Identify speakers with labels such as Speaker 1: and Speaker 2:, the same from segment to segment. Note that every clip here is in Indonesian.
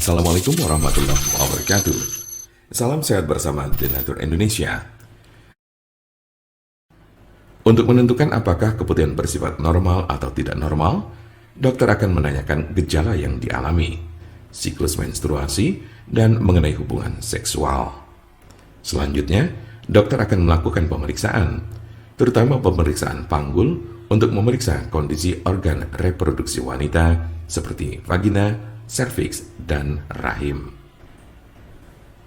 Speaker 1: Assalamualaikum warahmatullahi wabarakatuh. Salam sehat bersama Denatur Indonesia. Untuk menentukan apakah keputihan bersifat normal atau tidak normal, dokter akan menanyakan gejala yang dialami, siklus menstruasi, dan mengenai hubungan seksual. Selanjutnya, dokter akan melakukan pemeriksaan, terutama pemeriksaan panggul untuk memeriksa kondisi organ reproduksi wanita seperti vagina, serviks, dan rahim.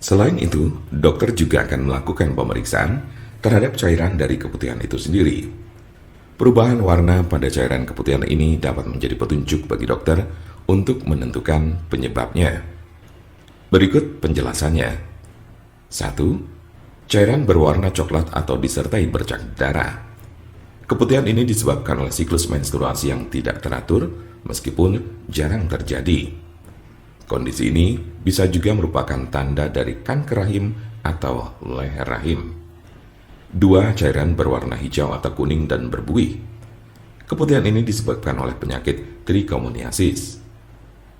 Speaker 1: Selain itu, dokter juga akan melakukan pemeriksaan terhadap cairan dari keputihan itu sendiri. Perubahan warna pada cairan keputihan ini dapat menjadi petunjuk bagi dokter untuk menentukan penyebabnya. Berikut penjelasannya. 1. Cairan berwarna coklat atau disertai bercak darah. Keputihan ini disebabkan oleh siklus menstruasi yang tidak teratur meskipun jarang terjadi. Kondisi ini bisa juga merupakan tanda dari kanker rahim atau leher rahim. 2. Cairan berwarna hijau atau kuning dan berbuih. Keputihan ini disebabkan oleh penyakit trichomoniasis.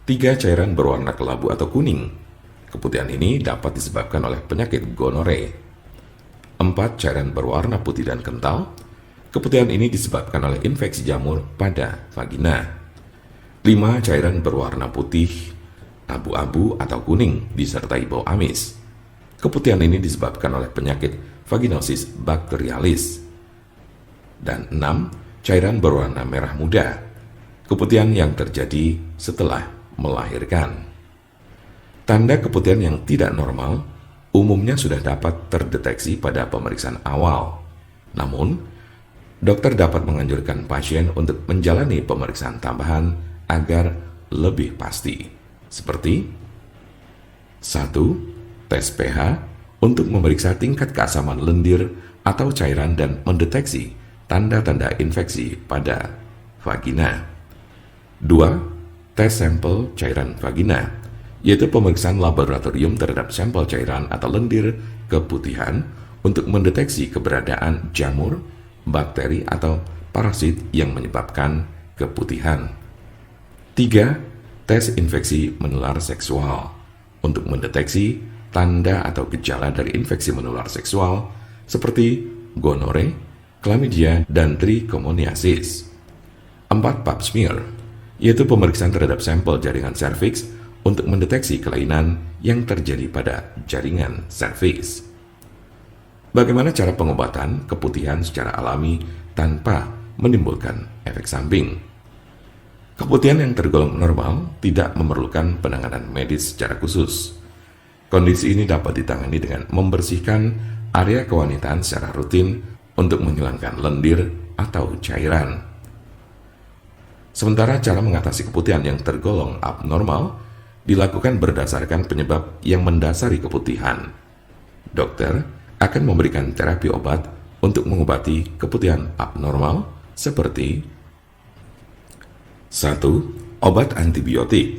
Speaker 1: 3. Cairan berwarna kelabu atau kuning. Keputihan ini dapat disebabkan oleh penyakit gonore. 4. Cairan berwarna putih dan kental. Keputihan ini disebabkan oleh infeksi jamur pada vagina. 5. Cairan berwarna putih, abu-abu atau kuning disertai bau amis. Keputihan ini disebabkan oleh penyakit vaginosis bakterialis. Dan 6. Cairan berwarna merah muda. Keputihan yang terjadi setelah melahirkan. Tanda keputihan yang tidak normal umumnya sudah dapat terdeteksi pada pemeriksaan awal. Namun, dokter dapat menganjurkan pasien untuk menjalani pemeriksaan tambahan agar lebih pasti. Seperti 1. Tes pH untuk memeriksa tingkat keasaman lendir atau cairan dan mendeteksi tanda-tanda infeksi pada vagina. 2. Tes sampel cairan vagina, yaitu pemeriksaan laboratorium terhadap sampel cairan atau lendir keputihan untuk mendeteksi keberadaan jamur, bakteri, atau parasit yang menyebabkan keputihan. 3. Tes infeksi menular seksual untuk mendeteksi tanda atau gejala dari infeksi menular seksual seperti gonore, chlamydia, dan trichomoniasis. 4. Pap smear, yaitu pemeriksaan terhadap sampel jaringan serviks untuk mendeteksi kelainan yang terjadi pada jaringan serviks. Bagaimana cara pengobatan keputihan secara alami tanpa menimbulkan efek samping? Keputihan yang tergolong normal tidak memerlukan penanganan medis secara khusus. Kondisi ini dapat ditangani dengan membersihkan area kewanitaan secara rutin untuk menghilangkan lendir atau cairan. Sementara cara mengatasi keputihan yang tergolong abnormal dilakukan berdasarkan penyebab yang mendasari keputihan. Dokter akan memberikan terapi obat untuk mengobati keputihan abnormal seperti 1. Obat antibiotik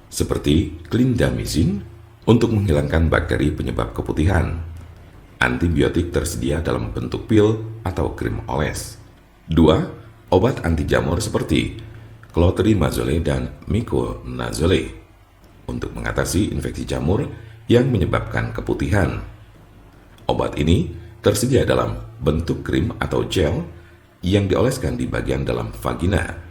Speaker 1: seperti clindamycin untuk menghilangkan bakteri penyebab keputihan. Antibiotik tersedia dalam bentuk pil atau krim oles. 2. Obat anti jamur seperti clotrimazole dan miconazole untuk mengatasi infeksi jamur yang menyebabkan keputihan. Obat ini tersedia dalam bentuk krim atau gel yang dioleskan di bagian dalam vagina.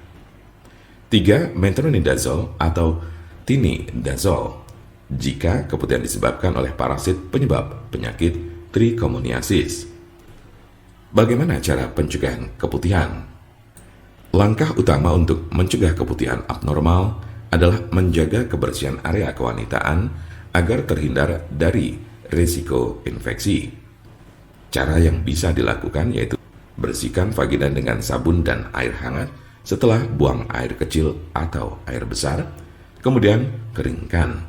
Speaker 1: 3. Metronidazole atau tinidazole jika keputihan disebabkan oleh parasit penyebab penyakit trichomoniasis. Bagaimana cara pencegahan keputihan? Langkah utama untuk mencegah keputihan abnormal adalah menjaga kebersihan area kewanitaan agar terhindar dari risiko infeksi. Cara yang bisa dilakukan yaitu bersihkan vagina dengan sabun dan air hangat setelah buang air kecil atau air besar, kemudian keringkan.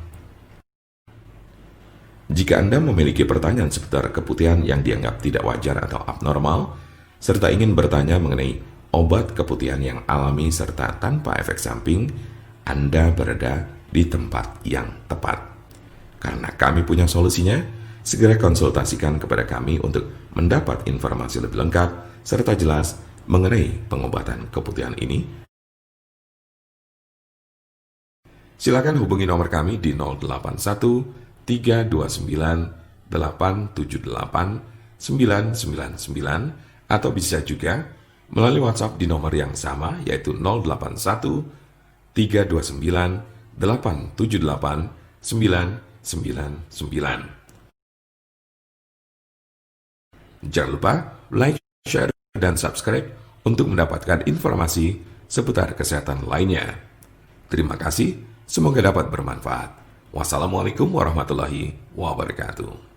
Speaker 1: Jika Anda memiliki pertanyaan seputar keputihan yang dianggap tidak wajar atau abnormal, serta ingin bertanya mengenai obat keputihan yang alami serta tanpa efek samping, Anda berada di tempat yang tepat. Karena kami punya solusinya, segera konsultasikan kepada kami untuk mendapat informasi lebih lengkap serta jelas mengenai pengobatan keputihan ini. Silakan hubungi nomor kami di 081 329 878 999 atau bisa juga melalui WhatsApp di nomor yang sama yaitu 081 329 878 999. Jangan lupa like, share, dan subscribe untuk mendapatkan informasi seputar kesehatan lainnya. Terima kasih, semoga dapat bermanfaat. Wassalamualaikum warahmatullahi wabarakatuh.